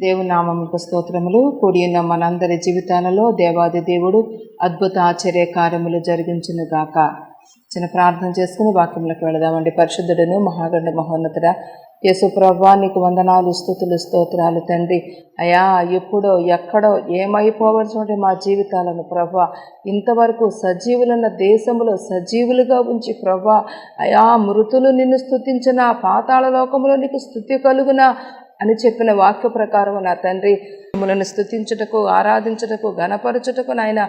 దేవుని నామముకు స్తోత్రములు. కూడి ఉన్న మనందరి జీవితాలలో దేవాది దేవుడు అద్భుత ఆశ్చర్య కార్యములు జరిగించును గాక. చిన్న ప్రార్థన చేసుకుని వాక్యములకు వెళదామండి. పరిశుద్ధుడును మహాగండ మహోన్నతుడ యేసు ప్రభువా, నీకు వందనాలు, స్తుతులు, స్తోత్రాలు తండ్రి. అయా, ఎప్పుడో ఎక్కడో ఏమైపోవలసిన మా జీవితాలను ప్రభువా ఇంతవరకు సజీవులున్న దేశంలో సజీవులుగా ఉంచి ప్రభువా అయా, మృతులు నిన్ను స్తుతించిన పాతాళ లోకములో నీకు స్తుతి కలుగున అని చెప్పిన వాక్య ప్రకారం నా తండ్రి, మిమ్మల్ని స్తుతించుటకు, ఆరాధించుటకు, గణపరచుటకు నాయన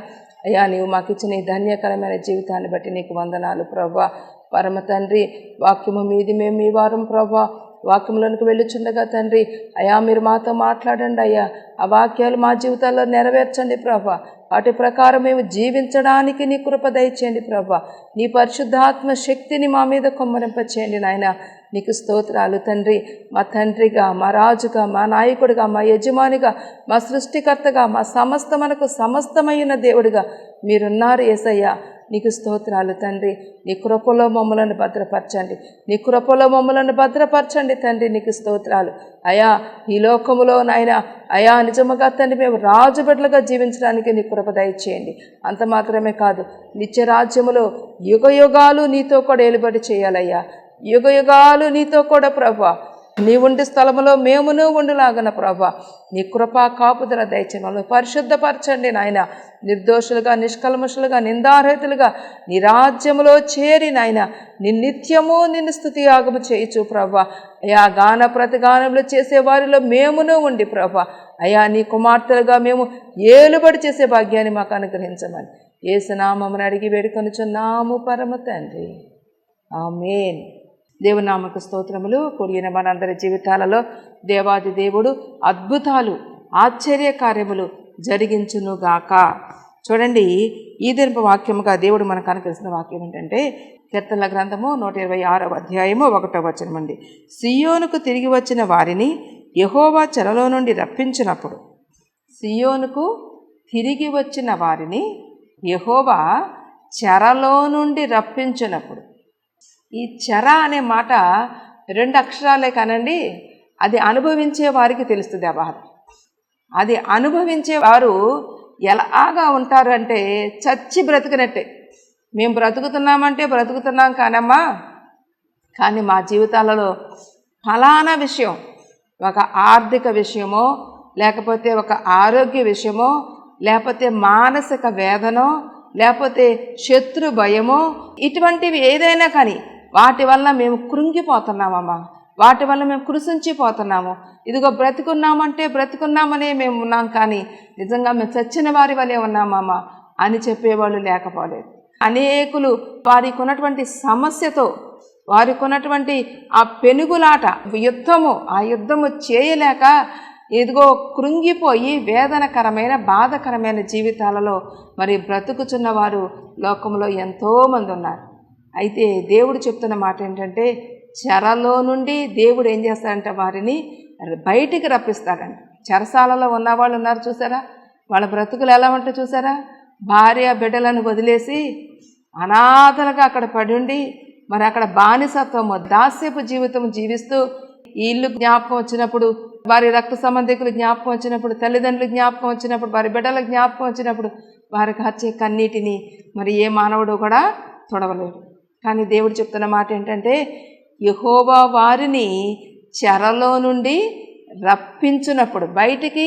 అయ్యా, నీవు మాకు ఇచ్చిన ఈ ధన్యకరమైన జీవితాన్ని బట్టి నీకు వందనాలు ప్రభువా. పరమ తండ్రి, వాక్యము మీది మేము ఈ వారం ప్రభువా వాక్యములకు వెళ్ళుచుండగా తండ్రి అయా, మీరు మాతో మాట్లాడండి అయ్యా. ఆ వాక్యాలు మా జీవితాల్లో నెరవేర్చండి ప్రభా. వాటి ప్రకారం మేము జీవించడానికి నీ కృప దయచేయండి ప్రభా. నీ పరిశుద్ధాత్మ శక్తిని మా మీద కొమ్మరింపచేయండి నాయన. నీకు స్తోత్రాలు తండ్రి. మా తండ్రిగా, మా రాజుగా, మా నాయకుడిగా, మా యజమానిగా, మా సృష్టికర్తగా, మా సమస్తమునకు సమస్తమైన దేవుడిగా మీరున్నారు యేసయ్యా. నీకు స్తోత్రాలు తండ్రి. నీ కృపలో మమ్మలను భద్రపరచండి, నీ కృపలో మమ్మలను భద్రపరచండి తండ్రి. నీకు స్తోత్రాలు అయా. ఈ లోకములో నాయన అయా, నిజముగా తండ్రి మేము రాజు బిడ్డలుగా జీవించడానికి నీ కృప దయచేయండి. అంత మాత్రమే కాదు, నిత్య రాజ్యములో యుగ యుగాలు నీతో కూడా ఏలుబడి చేయాలయ్యా. యుగ యుగాలు నీతో కూడా ప్రభా నీ ఉండి స్థలములో మేమును ఉండులాగన ప్రభా నీ కృపా కాపుదల దయచేయమని పరిశుద్ధపరచండి నాయన. నిర్దోషులుగా, నిష్కల్మషులుగా, నిందారహితులుగా నీ రాజ్యములో చేరి నాయన నిత్యము నిన్ను స్తుతి యాగము చేయుచు ప్రభా అయా. గాన ప్రతిగానములు చేసే వారిలో మేమును ఉండి ప్రభా అయా, నీ కుమార్తెలుగా మేము ఏలుబడి చేసే భాగ్యాన్ని మాకు అనుగ్రహించమని యేసు నామమున అడిగి వేడుకొనుచున్నాము పరమ తండ్రి, ఆమేన్. దేవుని నామకు స్తోత్రములు. కూడిన మనందరి జీవితాలలో దేవాది దేవుడు అద్భుతాలు, ఆశ్చర్య కార్యములు జరిగించునుగాక. చూడండి, ఈ దినపు వాక్యముగా దేవుడు మనకు అనుకరిస్తున్న వాక్యం ఏంటంటే కీర్తనల గ్రంథము 126వ అధ్యాయము 1వ వచనం అండి. సియోనుకు తిరిగి వచ్చిన వారిని యెహోవా చెరలో నుండి రప్పించినప్పుడు, సియోనుకు తిరిగి వచ్చిన వారిని యెహోవా చెరలో నుండి రప్పించినప్పుడు. ఈ చెర అనే మాట 2 అక్షరాలే కానండి, అది అనుభవించే వారికి తెలుస్తుంది ఆ బాధ. అది అనుభవించే వారు ఎలాగా ఉంటారంటే చచ్చి బ్రతికినట్టే. మేము బ్రతుకుతున్నామంటే బ్రతుకుతున్నాం కానమ్మా, కానీ మా జీవితాలలో ఫలానా విషయం, ఒక ఆర్థిక విషయమో, లేకపోతే ఒక ఆరోగ్య విషయమో, లేకపోతే మానసిక వేదనో, లేకపోతే శత్రు భయమో, ఇటువంటివి ఏదైనా కానీ వాటి వల్ల మేము కృంగిపోతున్నామమ్మా, వాటి వల్ల మేము కృషించిపోతున్నాము. ఇదిగో బ్రతికున్నామంటే బ్రతికున్నామనే మేము ఉన్నాం, కానీ నిజంగా మేము చచ్చిన వారి వల్లే ఉన్నామమ్మా అని చెప్పేవాళ్ళు లేకపోలేదు. అనేకులు వారికి ఉన్నటువంటి సమస్యతో, వారికి ఉన్నటువంటి ఆ పెనుగులాట, ఆ యుద్ధము చేయలేక ఇదిగో కృంగిపోయి వేదనకరమైన, బాధకరమైన జీవితాలలో మరి బ్రతుకుచున్న వారు లోకంలో ఎంతోమంది ఉన్నారు. అయితే దేవుడు చెప్తున్న మాట ఏంటంటే చెరలో నుండి దేవుడు ఏం చేస్తాడంటే వారిని బయటికి రప్పిస్తాడంట. చెరసాలలో ఉన్నవాళ్ళు ఉన్నారు చూసారా, వాళ్ళ బ్రతుకులు ఎలా ఉంటే చూసారా. భార్య బిడ్డలను వదిలేసి అనాథలుగా అక్కడ పడి ఉండి, మరి అక్కడ బానిసత్వము, దాస్యపు జీవితం జీవిస్తూ, ఈ ఇల్లు జ్ఞాపకం వచ్చినప్పుడు, వారి రక్త సంబంధికులు జ్ఞాపకం వచ్చినప్పుడు, తల్లిదండ్రులు జ్ఞాపకం వచ్చినప్పుడు, వారి బిడ్డల జ్ఞాపకం వచ్చినప్పుడు వారికి వచ్చే కన్నీటిని మరి ఏ మానవుడు కూడా తొడవలేడు. కానీ దేవుడు చెప్తున్న మాట ఏంటంటే యెహోవా వారిని చెరలో నుండి రప్పించినప్పుడు బయటికి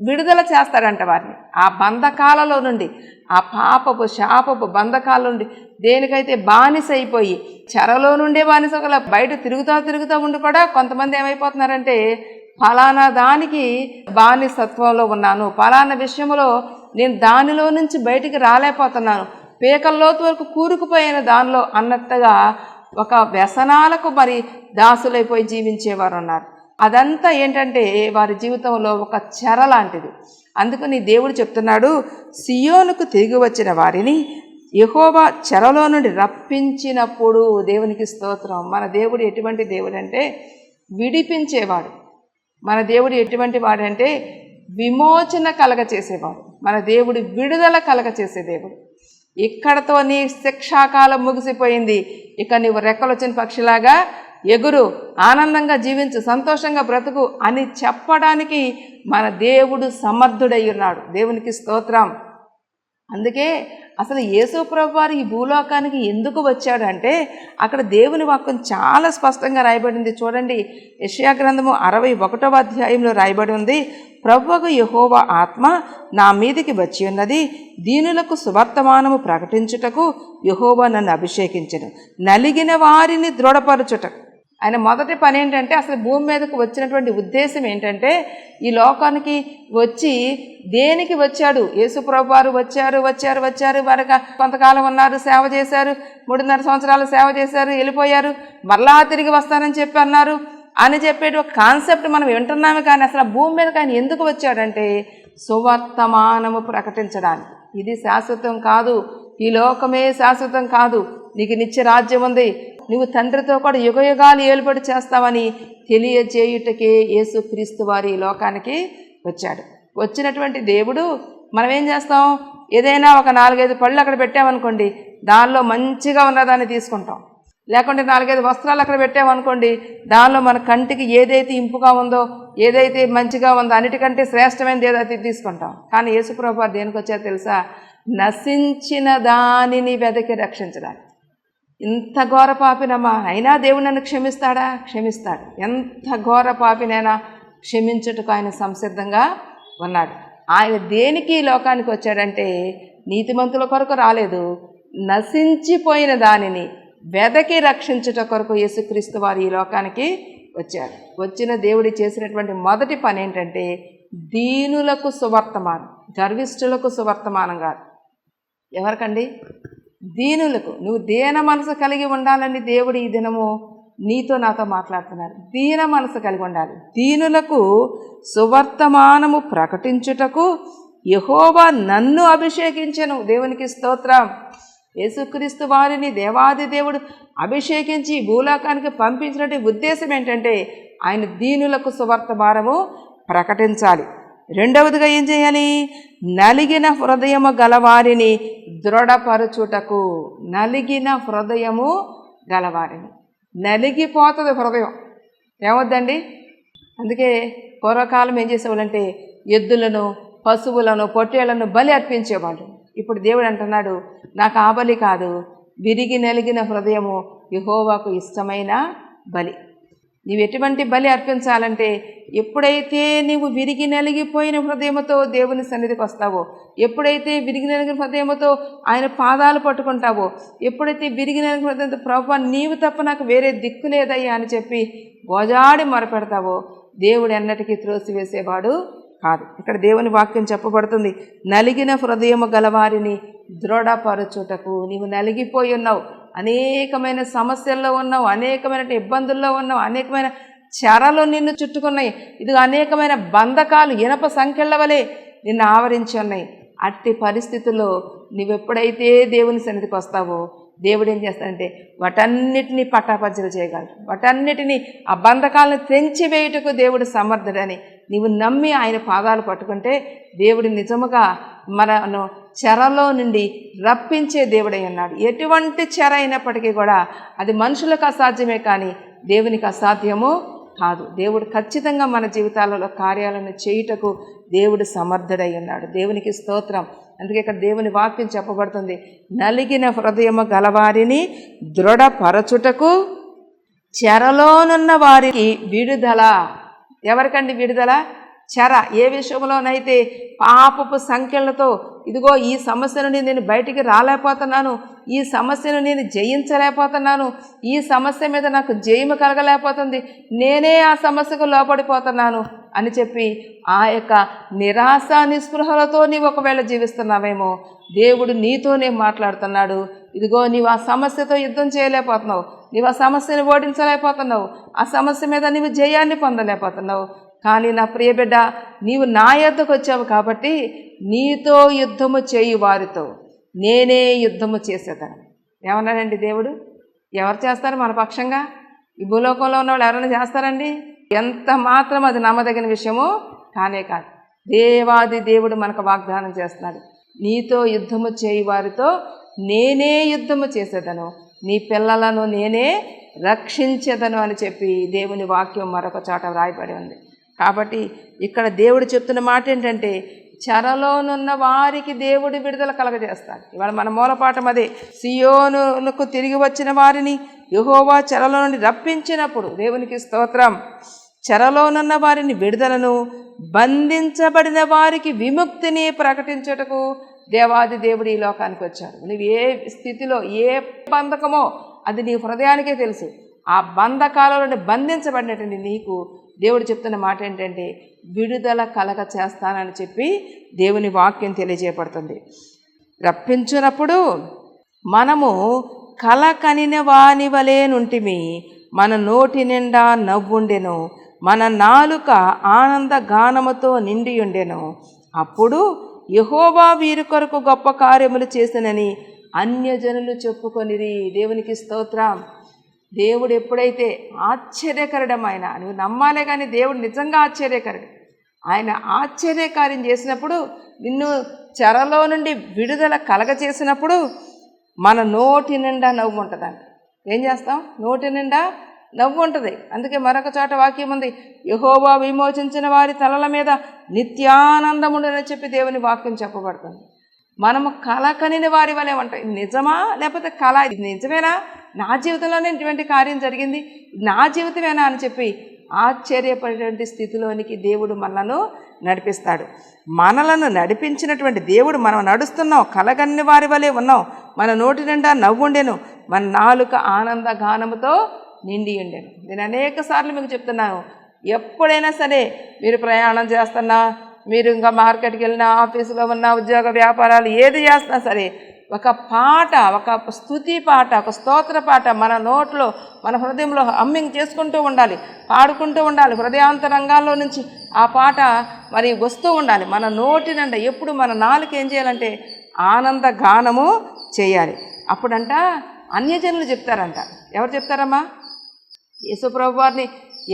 విడుదల చేస్తాడంట వారిని. ఆ బంధకాలలో నుండి, ఆ పాపపు శాపపు బంధకాల నుండి, దేనికైతే బానిస అయిపోయి చెరలో నుండే బానిస బయట తిరుగుతూ ఉండి కూడా కొంతమంది ఏమైపోతున్నారంటే ఫలానా దానికి బానిసత్వంలో ఉన్నాను, ఫలానా విషయంలో నేను దానిలో నుంచి బయటికి రాలేకపోతున్నాను, పేకల్లోతు వరకు కూరుకుపోయిన దానిలో అన్నట్టుగా ఒక వ్యసనాలకు మరి దాసులైపోయి జీవించేవారు ఉన్నారు. అదంతా ఏంటంటే వారి జీవితంలో ఒక చెర లాంటిది. అందుకని దేవుడు చెప్తున్నాడు, సియోనుకు తిరిగి వచ్చిన వారిని యెహోవా చెరలో నుండి రప్పించినప్పుడు. దేవునికి స్తోత్రం. మన దేవుడు ఎటువంటి దేవుడు అంటే విడిపించేవాడు. మన దేవుడు ఎటువంటి వాడంటే విమోచన కలగ చేసేవాడు. మన దేవుడు విడుదల కలగ చేసే దేవుడు. ఇక్కడతో నీ శిక్షాకాలం ముగిసిపోయింది, ఇక నీవు రెక్కలు వచ్చిన పక్షిలాగా ఎగురు, ఆనందంగా జీవించు, సంతోషంగా బ్రతుకు అని చెప్పడానికి మన దేవుడు సమర్థుడై ఉన్నాడు. దేవునికి స్తోత్రం. అందుకే అసలు యేసు ప్రభువు వారు ఈ భూలోకానికి ఎందుకు వచ్చాడంటే అక్కడ దేవుని వాక్యం చాలా స్పష్టంగా రాయబడింది. చూడండి, యెషయా గ్రంథము 61వ అధ్యాయంలో రాయబడి ఉంది, ప్రభువుకు యెహోవా ఆత్మ నా మీదికి వచ్చి ఉన్నది, దీనులకు సువర్తమానము ప్రకటించుటకు యెహోవా నన్ను అభిషేకించెను, నలిగిన వారిని దృఢపరచుటకు. ఆయన మొదటి పని ఏంటంటే అసలు భూమి మీదకు వచ్చినటువంటి ఉద్దేశం ఏంటంటే ఈ లోకానికి వచ్చి దేనికి వచ్చాడు? యేసు ప్రభువు వారు వచ్చారు వారుగా కొంతకాలం ఉన్నారు, సేవ చేశారు, 3.5 సంవత్సరాలు సేవ చేశారు, వెళ్ళిపోయారు, మరలా తిరిగి వస్తానని చెప్పి అన్నారు అని చెప్పేటి ఒక కాన్సెప్ట్ మనం వింటున్నాము. కానీ అసలు ఆ భూమి మీదకి ఆయన ఎందుకు వచ్చాడంటే సువర్తమానము ప్రకటించడానికి. ఇది శాశ్వతం కాదు, ఈ లోకమే శాశ్వతం కాదు, నీకు నిత్య రాజ్యం ఉంది, నువ్వు తండ్రితో కూడా యుగయుగాలు ఏలుబడి చేస్తావని తెలియజేయుటకే యేసుక్రీస్తు వారు ఈ లోకానికి వచ్చాడు. వచ్చినటువంటి దేవుడు మనం ఏం చేస్తాం? ఏదైనా ఒక 4-5 పళ్ళు అక్కడ పెట్టామనుకోండి, దానిలో మంచిగా ఉన్నదాన్ని తీసుకుంటాం. లేకుంటే 4-5 వస్త్రాలు అక్కడ పెట్టామనుకోండి, దానిలో మన కంటికి ఏదైతే ఇంపుగా ఉందో, ఏదైతే మంచిగా ఉందో, అన్నిటికంటే శ్రేష్టమైనది ఏదైతే తీసుకుంటాం. కానీ యేసుప్రభువు వారు దేనికి వచ్చారో తెలుసా? నశించిన దానిని వెదకి రక్షించడానికి. ఇంత ఘోర పాపినమ్మా, అయినా దేవుడు నన్ను క్షమిస్తాడా? క్షమిస్తాడు. ఎంత ఘోర పాపినైనా క్షమించుటకు ఆయన సంసిద్ధంగా ఉన్నాడు. ఆయన దేనికి ఈ లోకానికి వచ్చాడంటే నీతిమంతుల కొరకు రాలేదు, నశించిపోయిన దానిని వెదకి రక్షించుట కొరకు యేసుక్రీస్తు వారు ఈ లోకానికి వచ్చారు. వచ్చిన దేవుడి చేసినటువంటి మొదటి పని ఏంటంటే దీనులకు సువర్తమానం, గర్విష్ఠులకు సువర్తమానం కాదు. ఎవరికండి? దీనులకు. నువ్వు దీన మనసు కలిగి ఉండాలని దేవుడు ఈ దినము నీతో నాతో మాట్లాడుతున్నారు. దీన మనసు కలిగి ఉండాలి. దీనులకు సువర్తమానము ప్రకటించుటకు యెహోవా నన్ను అభిషేకించెను. దేవునికి స్తోత్రం. యేసుక్రీస్తు వారిని దేవాది దేవుడు అభిషేకించి భూలోకానికి పంపించినటువంటి ఉద్దేశం ఏంటంటే ఆయన దీనులకు సువర్తమానము ప్రకటించాలి. రెండవదిగా ఏం చేయాలి? నలిగిన హృదయము గలవారిని దృఢపరచుటకు. నలిగిన హృదయము గలవారిని. నలిగిపోతుంది హృదయం, ఏమొద్దండి? అందుకే పూర్వకాలం ఏం చేసేవాళ్ళంటే ఎద్దులను, పశువులను, పొట్టేళ్లను బలి అర్పించేవాళ్ళు. ఇప్పుడు దేవుడు అంటున్నాడు, నాకు ఆ బలి కాదు, విరిగి నలిగిన హృదయము యెహోవాకు ఇష్టమైన బలి. నీవు ఎటువంటి బలి అర్పించాలంటే ఎప్పుడైతే నీవు విరిగి నలిగిపోయిన హృదయముతో దేవుని సన్నిధికి వస్తావో, ఎప్పుడైతే విరిగి నలిగిన హృదయముతో ఆయన పాదాలు పట్టుకుంటావో, ఎప్పుడైతే విరిగి నలిగిన హృదయంతో ప్రభువా నీవు తప్ప నాకు వేరే దిక్కు లేదయ్యా అని చెప్పి గోజాడి మొరపెడతావో దేవుడు ఎన్నటికీ త్రోసివేసేవాడు కాదు. ఇక్కడ దేవుని వాక్యం చెప్పబడుతుంది, నలిగిన హృదయము గలవారిని దృఢపరచుటకు. నీవు నలిగిపోయి ఉన్నావు, అనేకమైన సమస్యల్లో ఉన్నావు, అనేకమైన ఇబ్బందుల్లో ఉన్నావు, అనేకమైన చెరలు నిన్ను చుట్టుకున్నాయి, ఇది అనేకమైన బంధకాలు ఇనప సంఖ్యల వలె నిన్ను ఆవరించి ఉన్నాయి. అట్టి పరిస్థితుల్లో నువ్వెప్పుడైతే దేవుని సన్నిధికి వస్తావో దేవుడు ఏం చేస్తాడంటే వాటన్నిటినీ పటాపంచలు చేయగలడు. వాటన్నిటినీ ఆ బంధకాలను తెంచివేయుటకు దేవుడు సమర్థుడని నీవు నమ్మి ఆయన పాదాలు పట్టుకుంటే దేవుడు నిజముగా మనను చెరలో నుండి రప్పించే దేవుడై ఉన్నాడు. ఎటువంటి చెర అయినప్పటికీ కూడా అది మనుషులకు అసాధ్యమే కానీ దేవునికి అసాధ్యము కాదు. దేవుడు ఖచ్చితంగా మన జీవితాలలో కార్యాలను చేయుటకు దేవుడు సమర్థుడై ఉన్నాడు. దేవునికి స్తోత్రం. అందుకే ఇక్కడ దేవుని వాక్యం చెప్పబడుతుంది, నలిగిన హృదయము గలవారిని దృఢపరచుటకు, చెరలోనున్న వారికి విడుదల. ఎవరికండి విడుదల? చెర ఏ విషయంలోనైతే పాపపు సంఖ్యలతో ఇదిగో ఈ సమస్య నుండి నేను బయటికి రాలేకపోతున్నాను, ఈ సమస్యను నేను జయించలేకపోతున్నాను, ఈ సమస్య మీద నాకు జయము కలగలేకపోతుంది, నేనే ఆ సమస్యకు లోపడిపోతున్నాను అని చెప్పి ఆ యొక్క నిరాశ నిస్పృహలతో నీవు ఒకవేళ జీవిస్తున్నావేమో దేవుడు నీతోనే మాట్లాడుతున్నాడు. ఇదిగో నీవు ఆ సమస్యతో యుద్ధం చేయలేకపోతున్నావు, నీవు ఆ సమస్యను ఓడించలేకపోతున్నావు, ఆ సమస్య మీద నీవు జయాన్ని పొందలేకపోతున్నావు. కానీ నా ప్రియ బిడ్డ, నీవు నా యొద్దకు వచ్చావు కాబట్టి నీతో యుద్ధము చేయు వారితో నేనే యుద్ధము చేసేదాన్ని. ఏమన్నాడండి దేవుడు? ఎవరు చేస్తారు మన పక్షంగా? ఈ భూలోకంలో ఉన్న వాళ్ళు ఎవరైనా చేస్తారండి? ఎంత మాత్రం అది నమ్మదగిన విషయము కానే కాదు. దేవాది దేవుడు మనకు వాగ్దానం చేస్తున్నాడు, నీతో యుద్ధము చేయు వారితో నేనే యుద్ధము చేసేదను, నీ పిల్లలను నేనే రక్షించెదను అని చెప్పి దేవుని వాక్యం మరొక చోట వ్రాయబడి ఉంది. కాబట్టి ఇక్కడ దేవుడు చెప్తున్న మాట ఏంటంటే, చెరలోనున్న వారికి దేవుడు విడుదల కలగజేస్తాడు. ఇవాళ మన మూలపాఠం అదే. సియోనుకు తిరిగి వచ్చిన వారిని యెహోవా చెరలో నుండి రప్పించినప్పుడు, దేవునికి స్తోత్రం, చెరలోనున్న వారిని విడుదలను, బంధించబడిన వారికి విముక్తిని ప్రకటించుటకు దేవాది దేవుడు ఈ లోకానికి వచ్చాడు. నువ్వు ఏ స్థితిలో, ఏ బంధకమో అది నీ హృదయానికే తెలుసు. ఆ బంధకాల నుండి బంధించబడినటువంటి నీకు దేవుడు చెప్తున్న మాట ఏంటంటే, విడుదల కలగ చేస్తానని చెప్పి దేవుని వాక్యం తెలియజేయబడుతుంది. రప్పించినప్పుడు మనము కల కనిన వాని వలె నుంటిమి, మన నోటి నిండా నవ్వుండెను, మన నాలుక ఆనంద గానముతో నిండి ఉండెను. అప్పుడు యెహోవా వీరి కొరకు గొప్ప కార్యములు చేసినని అన్యజనులు చెప్పుకొనిరి. దేవునికి స్తోత్రం. దేవుడు ఎప్పుడైతే ఆశ్చర్యకరుడమైన, నువ్వు నమ్మాలే కానీ దేవుడు నిజంగా ఆశ్చర్యకరుడు. ఆయన ఆశ్చర్యకార్యం చేసినప్పుడు, నిన్ను చెరలో నుండి విడుదల కలగచేసినప్పుడు మన నోటి నిండా నవ్వు ఉంటుందంట. ఏం చేస్తాం? నోటి నిండా నవ్వు ఉంటుంది. అందుకే మరొక చోట వాక్యం ఉంది, యెహోవా విమోచించిన వారి తలల మీద నిత్యానందముండని చెప్పి దేవుని వాక్యం చెప్పబడుతుంది. మనము కల కనిన వారి వలె ఉంటాం. నిజమా లేకపోతే కళ? ఇది నిజమేనా? నా జీవితంలోనే ఇటువంటి కార్యం జరిగింది, నా జీవితమేనా అని చెప్పి ఆశ్చర్యపడేటువంటి స్థితిలోనికి దేవుడు మనలను నడిపిస్తాడు. మనలను నడిపించినటువంటి దేవుడు, మనం నడుస్తున్నాం, కలగన్ని వారి వలె ఉన్నాం, మన నోటి నిండా నవ్వుండెను, మన నాలుక ఆనంద గానముతో నిండి ఉండెను. నేను అనేక సార్లు మీకు చెప్తున్నాను, ఎప్పుడైనా సరే మీరు ప్రయాణం చేస్తున్నా, మీరు ఇంకా మార్కెట్కి వెళ్ళినా, ఆఫీసులో ఉన్న ఉద్యోగ వ్యాపారాలు ఏది చేస్తున్నా సరే, ఒక పాట, ఒక స్తుతి పాట, ఒక స్తోత్ర పాట మన నోట్లో, మన హృదయంలో హమ్మింగ్ చేసుకుంటూ ఉండాలి, పాడుకుంటూ ఉండాలి. హృదయాంతరంగాల్లో నుంచి ఆ పాట మరి వస్తూ ఉండాలి. మన నోటి నిండా ఎప్పుడు మన నాలుక ఏం చేయాలంటే ఆనంద గానము చేయాలి. అప్పుడంట అన్యజనులు చెప్తారంట. ఎవరు చెప్తారమ్మా? యేసుప్రభు వారిని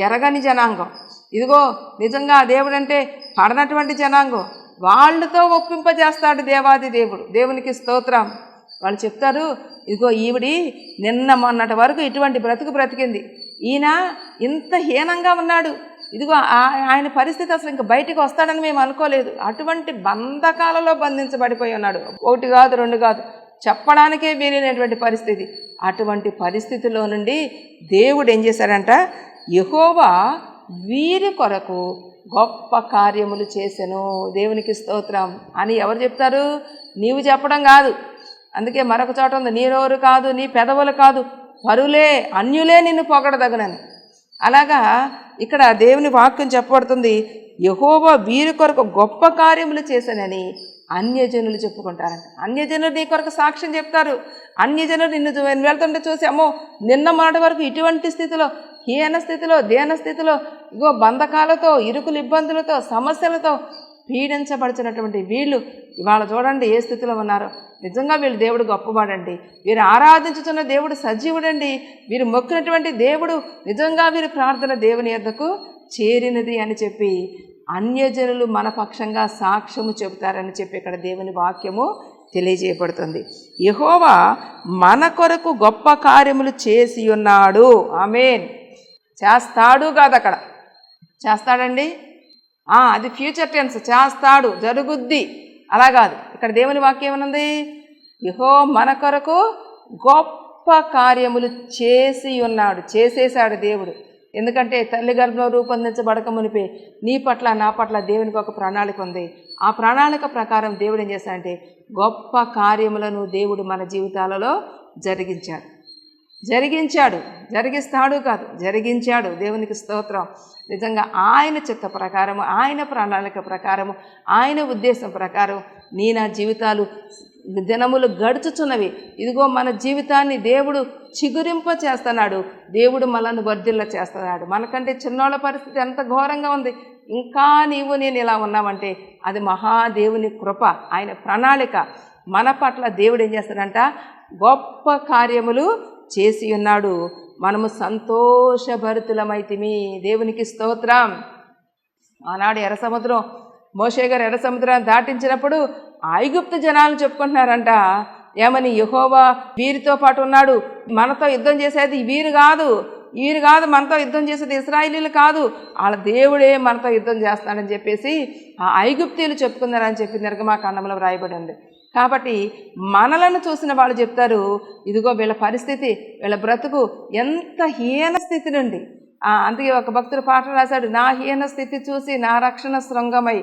ఎరగని జనాంగం. ఇదిగో నిజంగా దేవుడంటే పడనటువంటి జనాంగం, వాళ్ళతో ఒప్పింపజేస్తాడు దేవాది దేవుడు. దేవునికి స్తోత్రం. వాళ్ళు చెప్తారు, ఇదిగో ఈవిడి నిన్న మొన్నటి వరకు ఇటువంటి బ్రతుకు బ్రతికింది, ఈయన ఇంత హీనంగా ఉన్నాడు, ఇదిగో ఆయన పరిస్థితి అసలు ఇంకా బయటికి వస్తాడని మేము అనుకోలేదు, అటువంటి బంధకాలలో బంధించబడిపోయి ఉన్నాడు. ఒకటి కాదు, రెండు కాదు, చెప్పడానికే వీలైనటువంటి పరిస్థితి. అటువంటి పరిస్థితిలో నుండి దేవుడు ఏం చేశాడంట, యెహోవా వీరి కొరకు గొప్ప కార్యములు చేసెను. దేవునికి స్తోత్రం అని ఎవరు చెప్తారు? నీవు చెప్పడం కాదు. అందుకే మరొక చోట ఉంది, నీ నోరు కాదు, నీ పెదవులు కాదు, పరులే, అన్యులే నిన్ను పొగడదగునని. అలాగా ఇక్కడ దేవుని వాక్యం చెప్పబడుతుంది, యెహోవా వీరి కొరకు గొప్ప కార్యములు చేశానని అన్యజనులు చెప్పుకుంటారంట. అన్యజనులు నీ కొరకు సాక్ష్యం చెప్తారు. అన్యజనులు నిన్ను వెళ్తుంటే చూసి, అమ్మో నిన్న మాట వరకు ఇటువంటి స్థితిలో, హీన స్థితిలో, దీన స్థితిలో, ఇగో బంధకాలతో, ఇరుకులు, ఇబ్బందులతో, సమస్యలతో పీడించబడుతున్నటువంటి వీళ్ళు ఇవాళ చూడండి ఏ స్థితిలో ఉన్నారో. నిజంగా వీళ్ళు దేవుడు గొప్పవాడండి, వీరు ఆరాధించుతున్న దేవుడు సజీవుడండి, వీరు మొక్కినటువంటి దేవుడు నిజంగా వీరి ప్రార్థన దేవుని యొద్దకు చేరినది అని చెప్పి అన్యజనులు మన పక్షంగా సాక్ష్యము చెబుతారని చెప్పి ఇక్కడ దేవుని వాక్యము తెలియజేయబడుతుంది. యెహోవా మన కొరకు గొప్ప కార్యములు చేసి ఉన్నాడు. ఆమేన్. చేస్తాడు కాదు, అక్కడ చేస్తాడండి, అది ఫ్యూచర్ టెన్స్, చేస్తాడు, జరుగుద్ది, అలా కాదు. ఇక్కడ దేవుని వాక్యం ఏమన్నది? యెహోవా మన కొరకు గొప్ప కార్యములు చేసి ఉన్నాడు, చేసేశాడు దేవుడు. ఎందుకంటే తల్లి గర్భంలో రూపొందించబడక మునిపే నీ పట్ల, నా పట్ల దేవునికి ఒక ప్రణాళిక ఉంది. ఆ ప్రణాళిక ప్రకారం దేవుడు ఏం చేశాడంటే గొప్ప కార్యములను దేవుడు మన జీవితాలలో జరిగించాడు, జరిగిస్తాడు కాదు, జరిగించాడు. దేవునికి స్తోత్రం. నిజంగా ఆయన చిత్త ప్రకారము, ఆయన ప్రణాళిక ప్రకారము, ఆయన ఉద్దేశం ప్రకారం నా జీవితాలు దినములు గడుచుచున్నవి. ఇదిగో మన జీవితాన్ని దేవుడు చిగురింప చేస్తున్నాడు, దేవుడు మనల్ని వర్ధిల్ల చేస్తున్నాడు. మనకంటే చిన్నోళ్ళ పరిస్థితి ఎంత ఘోరంగా ఉంది, ఇంకా నీవు నేను ఇలా ఉన్నామంటే అది మహాదేవుని కృప, ఆయన ప్రణాళిక. మన పట్ల దేవుడు ఏం చేస్తాడంట, గొప్ప కార్యములు చేసి ఉన్నాడు. మనము సంతోషభరితులమైతిమి. దేవునికి స్తోత్రం. ఆనాడు ఎర్ర సముద్రం, మోషే గారు ఎర్ర సముద్రాన్ని దాటించినప్పుడు ఐగుప్తు జనాలు చెప్పుకుంటున్నారంట, ఏమని, యెహోవా వీరితో పాటు ఉన్నాడు, మనతో యుద్ధం చేసేది వీరు కాదు మనతో యుద్ధం చేసేది ఇశ్రాయేలీయులు కాదు, వాళ్ళ దేవుడే మనతో యుద్ధం చేస్తాడని చెప్పేసి ఆ ఐగుప్తీయులు చెప్పుకున్నారని చెప్పి నిర్గమాకాండంలో వ్రాయబడి ఉంది. కాబట్టి మనలను చూసిన వాళ్ళు చెప్తారు, ఇదిగో వీళ్ళ పరిస్థితి, వీళ్ళ బ్రతుకు ఎంత హీన స్థితి నుండి. అందుకే ఒక భక్తుడు పాట రాశాడు, నా హీన స్థితి చూసి నా రక్షణ శృంగమై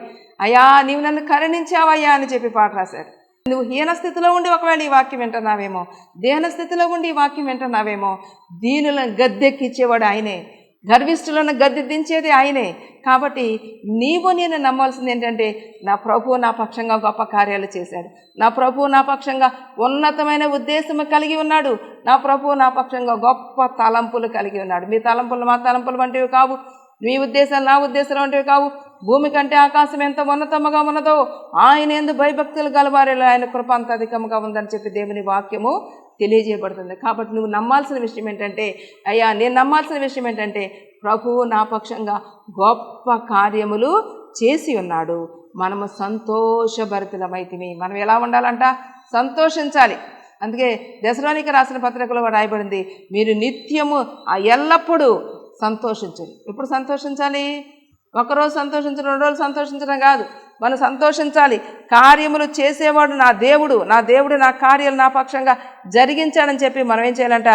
అయ్యా నీవు నన్ను కరుణించావయ్యా అని చెప్పి పాట రాశాడు. నువ్వు హీన స్థితిలో ఉండి ఒకవేళ ఈ వాక్యం వింటున్నావేమో, దేహన స్థితిలో ఉండి ఈ వాక్యం వింటున్నావేమో, దీనులను గద్దెక్కిచ్చేవాడు ఆయనే, గర్విష్ఠులను గద్దె దించేది ఆయనే. కాబట్టి నేను నమ్మాల్సింది ఏంటంటే, నా ప్రభువు నా పక్షంగా గొప్ప కార్యాలు చేశాడు, నా ప్రభువు నా పక్షంగా ఉన్నతమైన ఉద్దేశము కలిగి ఉన్నాడు, నా ప్రభువు నా పక్షంగా గొప్ప తలంపులు కలిగి ఉన్నాడు. మీ తలంపులు మా తలంపులు వంటివి కావు, మీ ఉద్దేశాలు నా ఉద్దేశాలు వంటివి కావు. భూమి కంటే ఆకాశం ఎంత ఉన్నతముగా ఉన్నదో ఆయన యందు భయభక్తులు గలవారిలో ఆయన కృప అంత అధికముగా ఉందని చెప్పి దేవుని వాక్యము తెలియజేయబడుతుంది. కాబట్టి నువ్వు నమ్మాల్సిన విషయం ఏంటంటే, అయ్యా నేను నమ్మాల్సిన విషయం ఏంటంటే, ప్రభువు నా పక్షంగా గొప్ప కార్యములు చేసి ఉన్నాడు, మనము సంతోషభరితులమైతిమి. మనం ఎలా ఉండాలంట? సంతోషించాలి. అందుకే దశలోనికి రాసిన పత్రికలో రాయబడింది, మీరు నిత్యము ఎల్లప్పుడూ సంతోషించాలి. ఎప్పుడు సంతోషించాలి? ఒకరోజు సంతోషించడం, 2 రోజులు సంతోషించడం కాదు, మనం సంతోషించాలి. కార్యములు చేసేవాడు నా దేవుడు నా కార్యాలు నా పక్షంగా జరిగించాడని చెప్పి మనం ఏం చేయాలంట?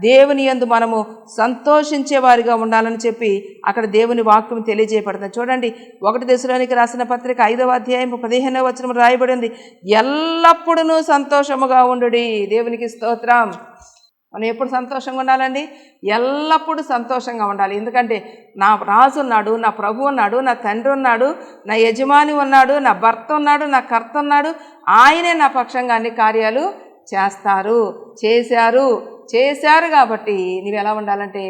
దేవుని యందు మనము సంతోషించేవారిగా ఉండాలని చెప్పి అక్కడ దేవుని వాక్యం తెలియజేయబడుతుంది. చూడండి, 1 దశలోనికి రాసిన పత్రిక 5వ అధ్యాయం 15వ వచనం రాయబడింది, ఎల్లప్పుడూ సంతోషముగా ఉండుడి. దేవునికి స్తోత్రం. మనం ఎప్పుడు సంతోషంగా ఉండాలండి? ఎల్లప్పుడూ సంతోషంగా ఉండాలి. ఎందుకంటే నా రాజు ఉన్నాడు, నా ప్రభు ఉన్నాడు, నా తండ్రి ఉన్నాడు, నా యజమాని ఉన్నాడు, నా భర్త ఉన్నాడు, నా కర్త ఉన్నాడు. ఆయనే నా పక్షంగా అన్ని కార్యాలు చేశారు. కాబట్టి నువ్వు ఎలా ఉండాలంటే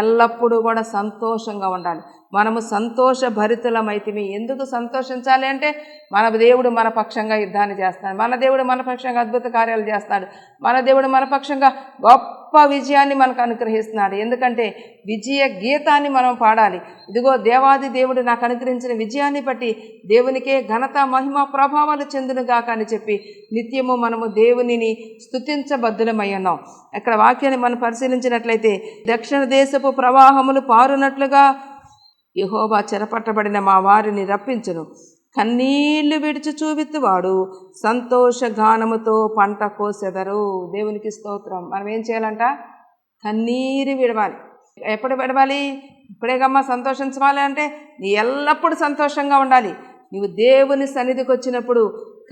ఎల్లప్పుడూ కూడా సంతోషంగా ఉండాలి. మనము సంతోషభరితులమైతిమి. ఎందుకు సంతోషించాలి అంటే, మన దేవుడు మన పక్షంగా యుద్ధాన్ని చేస్తాడు, మన దేవుడు మన పక్షంగా అద్భుత కార్యాలు చేస్తాడు, మన దేవుడు మన పక్షంగా గొప్ప విజయాన్ని మనకు అనుగ్రహిస్తున్నాడు. ఎందుకంటే విజయ గీతాన్ని మనం పాడాలి. ఇదిగో దేవాది దేవుడు నాకు అనుగ్రహించిన విజయాన్ని బట్టి దేవునికే ఘనత మహిమ ప్రభావాలు చెందునుగాక అని చెప్పి నిత్యము మనము దేవునిని స్తుతించబద్దులమై ఉన్నాం. ఇక్కడ వాక్యాన్ని మనం పరిశీలించినట్లయితే, దక్షిణ దేశపు ప్రవాహములు పారునట్లుగా యెహోవా చెరపట్టబడిన మా వారిని రప్పించును, కన్నీళ్లు విడిచి చూపిత్తువాడు సంతోష గానముతో పంట కోసెదరు. దేవునికి స్తోత్రం. మనం ఏం చేయాలంట? కన్నీరు విడవాలి. ఎప్పుడు విడవాలి? ఇప్పుడేగమ్మా సంతోషించాలి అంటే నీ ఎల్లప్పుడూ సంతోషంగా ఉండాలి. నీవు దేవుని సన్నిధికి వచ్చినప్పుడు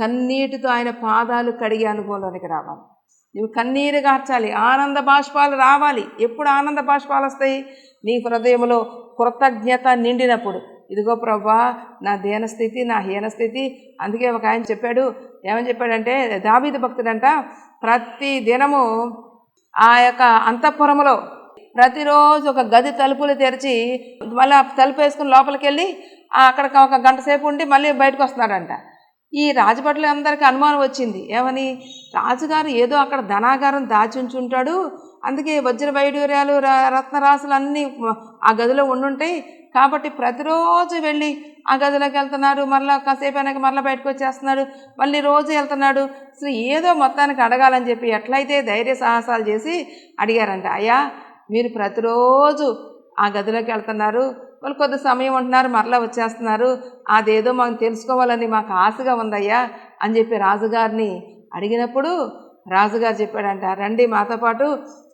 కన్నీటితో ఆయన పాదాలు కడిగే అనుభవంలోనికి రావాలి. నువ్వు కన్నీరు గార్చాలి, ఆనంద బాష్పాలు రావాలి. ఎప్పుడు ఆనంద బాష్పాలు వస్తాయి? నీ హృదయంలో కృతజ్ఞత నిండినప్పుడు. ఇదిగో ప్రభువా, నా దీనస్థితి, నా హీనస్థితి. అందుకే ఒక ఆయన చెప్పాడు, ఏమని చెప్పాడంటే, దావీదు భక్తుడంట, ప్రతి దినము ఆ యొక్క అంతఃపురములో ప్రతిరోజు ఒక గది తలుపులు తెరిచి మళ్ళీ తలుపు వేసుకుని లోపలికి వెళ్ళి అక్కడ ఒక గంట సేపు ఉండి మళ్ళీ బయటకు వస్తున్నాడంట. ఈ రాజభటులు అందరికీ అనుమానం వచ్చింది. ఏమని? రాజుగారు ఏదో అక్కడ ధనాగారం దాచి ఉంచుంటాడు, అందుకే వజ్ర వైడూర్యాలు రత్నరాశులు అన్నీ ఆ గదిలో ఉండుంటాయి, కాబట్టి ప్రతిరోజు వెళ్ళి ఆ గదిలోకి వెళ్తున్నాడు, మళ్ళీ కాసేపు అయినాక మళ్ళీ బయటకు వచ్చేస్తున్నాడు, మళ్ళీ రోజు వెళ్తున్నాడు. అసలు ఏదో మొత్తానికి అడగాలని చెప్పి ఎట్లయితే ధైర్య సాహసాలు చేసి అడిగారంట, అయ్యా మీరు ప్రతిరోజు ఆ గదిలోకి వెళ్తున్నారు, వాళ్ళు కొద్ది సమయం ఉంటున్నారు, మరలా వచ్చేస్తున్నారు, అదేదో మాకు తెలుసుకోవాలని మాకు ఆశగా ఉందయ్యా అని చెప్పి రాజుగారిని అడిగినప్పుడు రాజుగారు చెప్పాడంట, రండి మాతో పాటు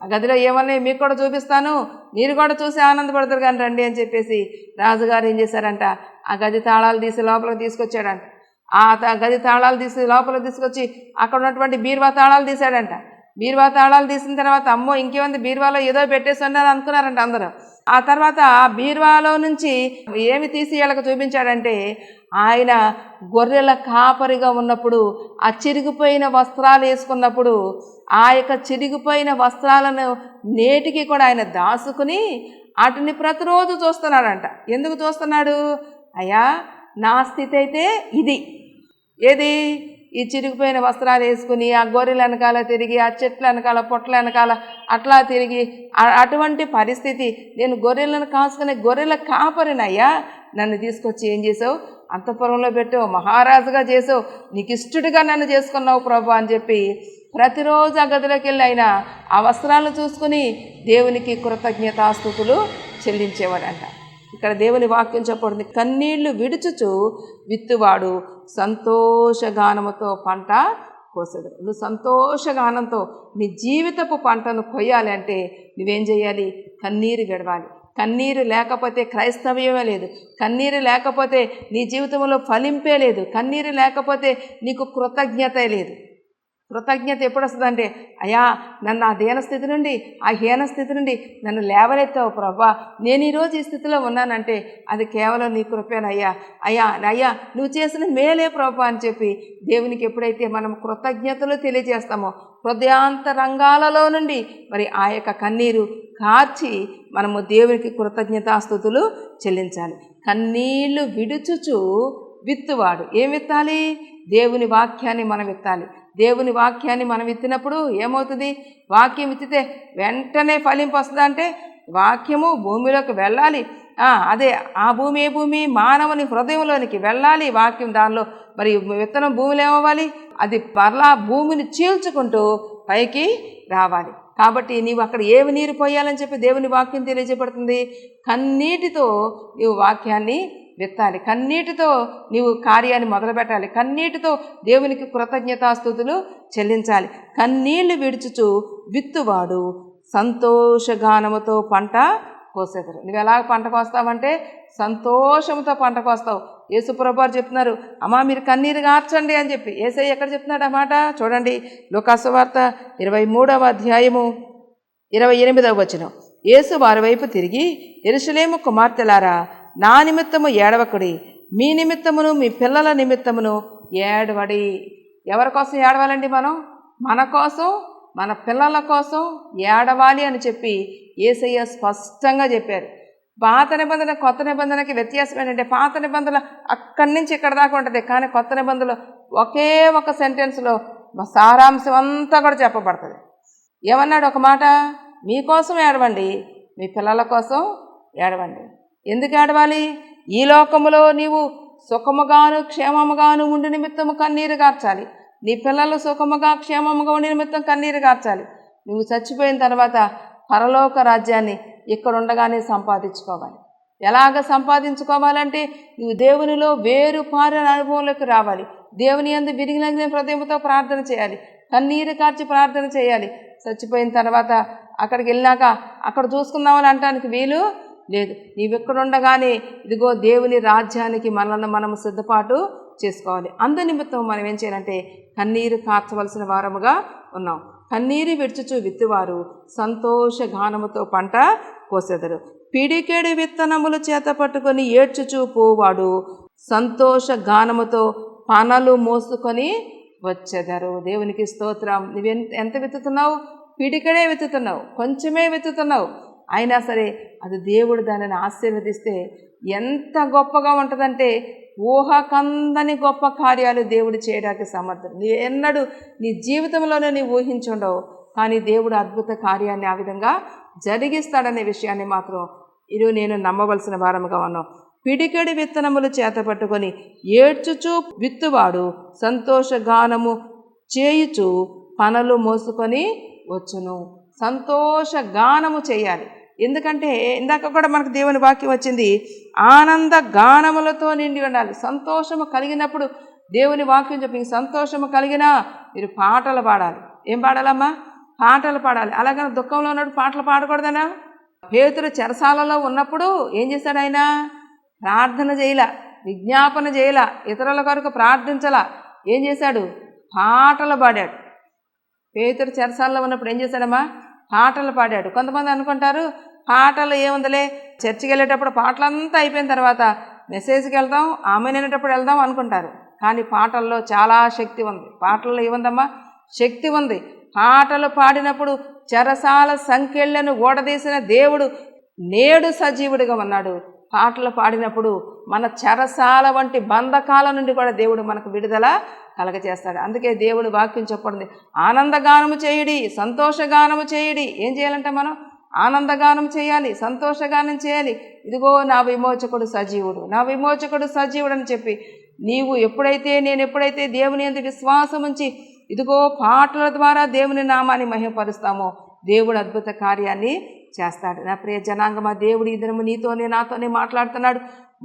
ఆ గదిలో ఏమన్నా మీకు కూడా చూపిస్తాను, మీరు కూడా చూసి ఆనందపడతారు కానీ రండి అని చెప్పేసి రాజుగారు ఏం చేశారంట, ఆ గది తాళాలు తీసి లోపలికి తీసుకొచ్చాడంట. ఆ గది తాళాలు తీసి లోపలికి తీసుకొచ్చి అక్కడ ఉన్నటువంటి బీరువా తాళాలు తీశాడంట. బీరువా తాళాలు తీసిన తర్వాత అమ్మో ఇంకేముంది బీరువాలో ఏదో పెట్టేసి ఉన్నారు అనుకున్నారంట అందరూ. ఆ తర్వాత ఆ బీరువాలో నుంచి ఏమి తీసి వీళ్ళకి చూపించాడంటే, ఆయన గొర్రెల కాపరిగా ఉన్నప్పుడు ఆ చిరిగిపోయిన వస్త్రాలు వేసుకున్నప్పుడు ఆ యొక్క చిరిగిపోయిన వస్త్రాలను నేటికి కూడా ఆయన దాచుకుని వాటిని ప్రతిరోజు చూస్తున్నాడంట. ఎందుకు చూస్తున్నాడు? అయ్యా నా స్థితి అయితే ఇది, ఏది? ఈ చిరిగిపోయిన వస్త్రాలు వేసుకుని ఆ గొర్రెల వెనకాల తిరిగి, ఆ చెట్ల వెనకాల పొట్ల వెనకాల అట్లా తిరిగి, అటువంటి పరిస్థితి. నేను గొర్రెలను కాసుకునే గొర్రెల కాపరినయ్యా, నన్ను తీసుకొచ్చి ఏం చేసావు? అంతఃపురంలో పెట్టావు, మహారాజుగా చేసావు, నీకు ఇష్టడిగా నన్ను చేసుకున్నావు ప్రభు అని చెప్పి ప్రతిరోజు ఆ గదిలోకి వెళ్ళి ఆయన ఆ వస్త్రాలను చూసుకుని దేవునికి కృతజ్ఞతాస్తుతులు చెల్లించేవాడంట. ఇక్కడ దేవుని వాక్యం చెప్పబడింది, కన్నీళ్లు విడుచుచు విత్తువాడు సంతోషగానముతో పంట కోసెదరు. నువ్వు సంతోషగానంతో నీ జీవితపు పంటను కొయ్యాలి అంటే నువ్వేం చేయాలి? కన్నీరు విడవాలి. కన్నీరు లేకపోతే క్రైస్తవ్యమే లేదు. కన్నీరు లేకపోతే నీ జీవితంలో ఫలింపే లేదు. కన్నీరు లేకపోతే నీకు కృతజ్ఞత లేదు. కృతజ్ఞత ఎప్పుడు వస్తుందంటే, అయ్యా నన్ను ఆ దీన స్థితి నుండి, ఆ హీన స్థితి నుండి నన్ను లేవనెత్తావు ప్రభా, నేను ఈరోజు ఈ స్థితిలో ఉన్నానంటే అది కేవలం నీ కృపేనయ్యా. అయ్యా నువ్వు చేసిన మేలే ప్రభా అని చెప్పి దేవునికి ఎప్పుడైతే మనం కృతజ్ఞతలు తెలియజేస్తామో హృదయాంతరంగాలలో నుండి మరి ఆ యొక్క కన్నీరు కార్చి మనము దేవునికి కృతజ్ఞతాస్తుతులు చెల్లించాలి. కన్నీళ్లు విడుచుచు విత్తువాడు ఏం విత్తాలి? దేవుని వాక్యాన్ని మనం విత్తాలి. దేవుని వాక్యాన్ని మనం విత్తినప్పుడు ఏమవుతుంది? వాక్యం విత్తితే వెంటనే ఫలింపు వస్తుందా అంటే వాక్యము భూమిలోకి వెళ్ళాలి. అదే ఆ భూమి ఏ భూమి? మానవుని హృదయంలోనికి వెళ్ళాలి వాక్యం. దానిలో మరి విత్తనం భూమిలో ఏమవ్వాలి? అది పర్లా భూమిని చీల్చుకుంటూ పైకి రావాలి. కాబట్టి నీవు అక్కడ ఏవి నీరు పోయాలని చెప్పి దేవుని వాక్యం తెలియజేయబడుతుంది. కన్నీటితో నీవు వాక్యాన్ని విత్తాలి. కన్నీటితో నీవు కార్యాన్ని మొదలు పెట్టాలి. కన్నీటితో దేవునికి కృతజ్ఞతాస్తుతులు చెల్లించాలి. కన్నీళ్లు విడుచుచు విత్తువాడు సంతోషగానముతో పంట కోసేదరు. నువ్వు ఎలా పంట కోస్తావంటే సంతోషంతో పంట కోస్తావు. యేసుప్రభువారు చెప్తున్నారు, అమ్మా మీరు కన్నీరు గార్చండి అని చెప్పి. యేసయ్య ఎక్కడ చెప్తున్నాడు అన్నమాట? చూడండి, లూకాసు వార్త 23వ అధ్యాయము 28వ వచనం. యేసు వారి వైపు తిరిగి, యెరూషలేము కుమార్తెలారా, నా నిమిత్తము ఏడవకుడి, మీ నిమిత్తమును మీ పిల్లల నిమిత్తమును ఏడవడి. ఎవరి కోసం ఏడవాలండి? మన కోసం, మన పిల్లల కోసం ఏడవాలి అని చెప్పి యేసయ్య స్పష్టంగా చెప్పారు. పాత నిబంధన కొత్త నిబంధనకి వ్యత్యాసం ఏంటంటే, పాత నిబంధన అక్కడి నుంచి ఇక్కడ దాకా ఉంటుంది, కానీ కొత్త నిబంధనలో ఒకే ఒక సెంటెన్స్లో సారాంశం అంతా కూడా చెప్పబడుతుంది. ఏమన్నాడు ఒక మాట? మీకోసం ఏడవండి, మీ పిల్లల కోసం ఏడవండి. ఎందుకు ఏడవాలి? ఈ లోకములో నీవు సుఖముగాను క్షేమముగాను ఉండి నిమిత్తము కన్నీరు కార్చాలి. నీ పిల్లలు సుఖముగా క్షేమముగా ఉండి నిమిత్తం కన్నీరు కార్చాలి. నువ్వు చచ్చిపోయిన తర్వాత పరలోక రాజ్యాన్ని ఇక్కడ ఉండగానే సంపాదించుకోవాలి. ఎలాగ సంపాదించుకోవాలంటే నువ్వు దేవునిలో వేరుపారిన అనుభవంలోకి రావాలి. దేవుని యందు విరిగిన హృదయంతో ప్రార్థన చేయాలి. కన్నీరు కార్చి ప్రార్థన చేయాలి. చచ్చిపోయిన తర్వాత అక్కడికి వెళ్ళినాక అక్కడ చూసుకుందామని అనటానికి వీలు లేదు. నీవెక్కడుండగానే ఇదిగో దేవుని రాజ్యానికి మనల్ని మనము సిద్ధపాటు చేసుకోవాలి. అందు నిమిత్తం మనం ఏం చేయాలంటే కన్నీరు కార్చవలసిన వారముగా ఉన్నాం. కన్నీరు విడుచుచు విత్తువారు సంతోషగానముతో పంట కోసెదరు. పిడికెడు విత్తనములు చేత పట్టుకొని ఏడ్చుచూ పోవాడు సంతోషగానముతో పనలు మోసుకొని వచ్చెదరు. దేవునికి స్తోత్రం. నువ్వు ఎంత విత్తుతున్నావు? పిడికెడే విత్తుతున్నావు, కొంచెమే విత్తుతున్నావు. అయినా సరే అది దేవుడు దానిని ఆశీర్వదిస్తే ఎంత గొప్పగా ఉంటుందంటే ఊహకందని గొప్ప కార్యాలు దేవుడు చేయడానికి సమర్థుడు. నీ ఎన్నడూ నీ జీవితంలోనే నీవు ఊహించుండవు, కానీ దేవుడు అద్భుత కార్యాన్ని ఆ విధంగా జరిగిస్తాడనే విషయాన్ని మాత్రం ఈరోజు నేను నమ్మవలసిన వారముగా ఉన్నాం. పిడికెడి విత్తనములు చేత పట్టుకొని ఏడ్చుచూ విత్తువాడు సంతోషగానము చేయుచు పనలు మోసుకొని వచ్చును. సంతోషగానము చేయాలి. ఎందుకంటే ఇందాక కూడా మనకు దేవుని వాక్యం వచ్చింది, ఆనంద గానములతో నిండి ఉండాలి. సంతోషము కలిగినప్పుడు దేవుని వాక్యం చెప్పి సంతోషము కలిగినా మీరు పాటలు పాడాలి. ఏం పాడాలమ్మా? పాటలు పాడాలి. అలాగని దుఃఖంలో ఉన్నప్పుడు పాటలు పాడకూడదనా? పేతురు చెరసాలలో ఉన్నప్పుడు ఏం చేశాడు? ఆయన ప్రార్థన చేయలా, విజ్ఞాపన చేయలా, ఇతరుల కొరకు ప్రార్థించలా. ఏం చేశాడు? పాటలు పాడాడు. పేతురు చెరసాలలో ఉన్నప్పుడు ఏం చేశాడమ్మా? పాటలు పాడాడు. కొంతమంది అనుకుంటారు పాటలు ఏముందలే, చర్చికి వెళ్ళేటప్పుడు పాటలంతా అయిపోయిన తర్వాత మెసేజ్కి వెళ్దాం, ఆమె వెళ్ళేటప్పుడు వెళ్దాం అనుకుంటారు. కానీ పాటల్లో చాలా శక్తి ఉంది. పాటల్లో ఏముందమ్మా? శక్తి ఉంది. పాటలు పాడినప్పుడు చెరసాల సంకెళ్లను ఓడదీసిన దేవుడు నేడు సజీవుడిగా ఉన్నాడు. పాటలు పాడినప్పుడు మన చెరసాల వంటి బంధకాల నుండి కూడా దేవుడు మనకు విడుదల కలగజేస్తాడు. అందుకే దేవుడు వాక్యం చెప్పండి, ఆనందగానము చేయుడి, సంతోషగానము చేయుడి. ఏం చేయాలంటే మనం ఆనందగానం చేయాలి, సంతోషగానం చేయాలి. ఇదిగో నా విమోచకుడు సజీవుడు, నా విమోచకుడు సజీవుడు అని చెప్పి నేను ఎప్పుడైతే దేవుని యందు విశ్వాసం ఉంచి ఇదిగో పాటల ద్వారా దేవుని నామాన్ని మహిమపరుస్తామో దేవుడు అద్భుత కార్యాన్ని చేస్తాడు. నా ప్రియ జనాంగమా, దేవుడు ఈ దినము నీతోనే నాతోనే మాట్లాడుతున్నాడు.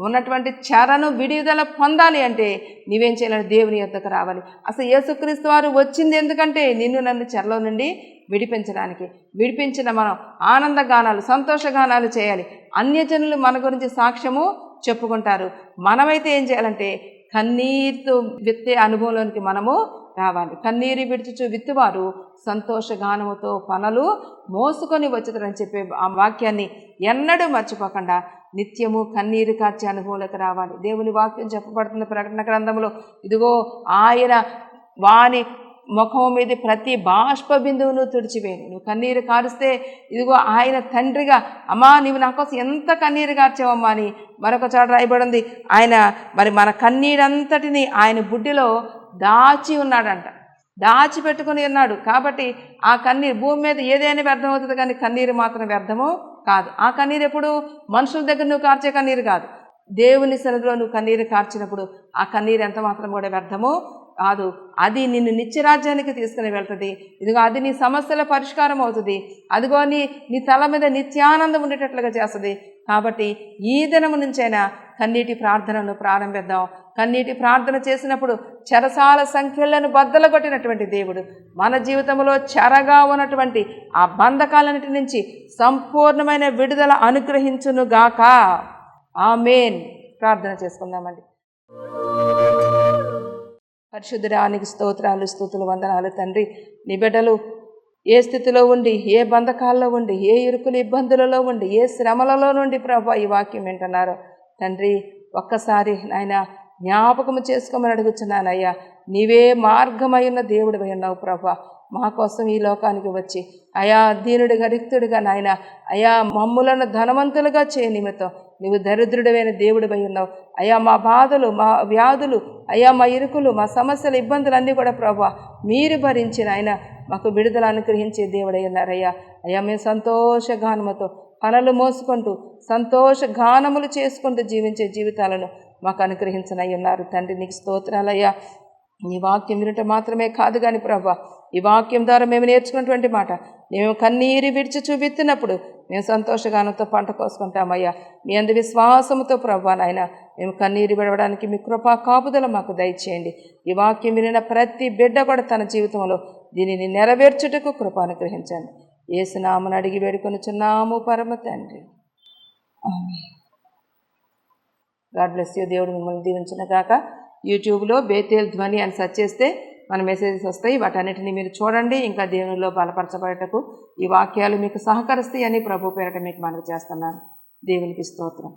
ఉన్నటువంటి చెరను విడుదల పొందాలి అంటే నీవేం చేయాలి? దేవుని యొద్దకు రావాలి. అసలు యేసుక్రీస్తు వారు వచ్చింది ఎందుకంటే నిన్ను నన్ను చెరలో నుండి విడిపించడానికి. విడిపించిన మనం ఆనందగానాలు, సంతోషగానాలు చేయాలి. అన్యజనులు మన గురించి సాక్ష్యము చెప్పుకుంటారు. మనమైతే ఏం చేయాలంటే కన్నీరుతో విత్తే అనుభవంలోనికి మనము రావాలి. కన్నీరు విడుచుచు విత్తువారు సంతోషగానముతో పనులు మోసుకొని వచ్చుతారని చెప్పే ఆ వాక్యాన్ని ఎన్నడూ మర్చిపోకుండా నిత్యము కన్నీరు కార్చే అనుభవంలోకి రావాలి. దేవుని వాక్యం చెప్పబడుతున్న ప్రకటన గ్రంథంలో, ఇదిగో ఆయన వాని ముఖం మీద ప్రతి బాష్ప బిందువును తుడిచివేయను. నువ్వు కన్నీరు కారుస్తే ఇదిగో ఆయన తండ్రిగా, అమ్మా నీవు నా కోసం ఎంత కన్నీరు కార్చావమ్మా అని మరొక చోట రాయబడింది. ఆయన మరి మన కన్నీరంతటిని ఆయన బుడ్డిలో దాచి ఉన్నాడంట, దాచిపెట్టుకుని ఉన్నాడు. కాబట్టి ఆ కన్నీరు భూమి మీద ఏదైనా వ్యర్థం అవుతుంది, కానీ కన్నీరు మాత్రం వ్యర్థము కాదు. ఆ కన్నీరు ఎప్పుడు మనుషుల దగ్గర నువ్వు కార్చే కన్నీరు కాదు. దేవుని సన్నిధిలో నువ్వు కన్నీరు కార్చినప్పుడు ఆ కన్నీరు ఎంత మాత్రం కూడా వ్యర్థము కాదు. అది నిన్ను నిత్యరాజ్యానికి తీసుకుని వెళ్తుంది. ఇదిగో అది నీ సమస్యల పరిష్కారం అవుతుంది. అదిగో నీ తల మీద నిత్యానందం ఉండేటట్లుగా చేస్తుంది. కాబట్టి ఈ దినము నుంచైనా కన్నీటి ప్రార్థనను ప్రారంభిద్దాం. కన్నీటి ప్రార్థన చేసినప్పుడు చెరసాల సంఖ్యలను బద్దలు కొట్టినటువంటి దేవుడు మన జీవితంలో చెరగా ఉన్నటువంటి ఆ బంధకాలన్నిటి నుంచి సంపూర్ణమైన విడుదల అనుగ్రహించునుగాక. ఆమేన్. ప్రార్థన చేసుకుందామండి. పరిశుద్ధుడానికి స్తోత్రాలు, స్తుతులు, వందనాలు తండ్రి. నీ బిడ్డలు ఏ స్థితిలో ఉండి, ఏ బంధకాల్లో ఉండి, ఏ ఇరుకులు ఇబ్బందులలో ఉండి, ఏ శ్రమలలో నుండి ప్రభా ఈ వాక్యం వింటున్నారో తండ్రి, ఒక్కసారి నాయన జ్ఞాపకము చేసుకోమని అడుగుతున్నానయ్యా. నీవే మార్గమై ఉన్న దేవుడివై ఉన్నావు ప్రభా. మా కోసం ఈ లోకానికి వచ్చి అయా దీనుడిగా రిక్తుడిగా నాయన అయా మమ్ములను ధనవంతులుగా చేయ నిమిత్తం నీవు దరిద్రుడమైన దేవుడివై ఉన్నావు అయ్యా. మా బాధలు, మా వ్యాధులు, అయ్యా మా ఇరుకులు, మా సమస్యలు, ఇబ్బందులన్నీ కూడా ప్రభా మీరు భరించిన ఆయన మాకు విడుదల అనుగ్రహించే దేవుడై ఉన్నారయ్యా. అయ్యా మేము సంతోషగానముతో పనులు మోసుకుంటూ సంతోషగానములు చేసుకుంటూ జీవించే జీవితాలను మాకు అనుగ్రహించనై ఉన్నారు తండ్రి. నీకు స్తోత్రాలయ్యా. నీ వాక్యం వినటం మాత్రమే కాదు కానీ ప్రభా, ఈ వాక్యం ద్వారా మేము నేర్చుకున్నటువంటి మాట, మేము కన్నీరు విడిచి చూపిస్తున్నప్పుడు మేము సంతోషగానంతో పంట కోసుకుంటామయ్యా. మీ అందు విశ్వాసముతో ప్రభా నాయన మేము కన్నీరు విడవడానికి మీ కృపా కాపుదల మాకు దయచేయండి. ఈ వాక్యం వినిన ప్రతి బిడ్డ కూడా తన జీవితంలో దీనిని నెరవేర్చుటకు కృప అనుగ్రహించండి. యేసు నామమున అడిగి వేడుకొనుచున్నాము పరమ తండ్రి. ఆమేన్. God bless you. దేవుడు మిమ్మల్ని దీవించిన గాక. యూట్యూబ్లో బేతేల్ ధ్వని అని సెర్చ్ చేస్తే మన మెసేజెస్ వస్తాయి. వాటన్నిటిని మీరు చూడండి. ఇంకా దేవునిలో బలపరచబడటకు ఈ వాక్యాలు మీకు సహకరిస్తాయని ప్రభు పేరట మీకు మనవి చేస్తున్నాను. దేవునికి స్తోత్రం.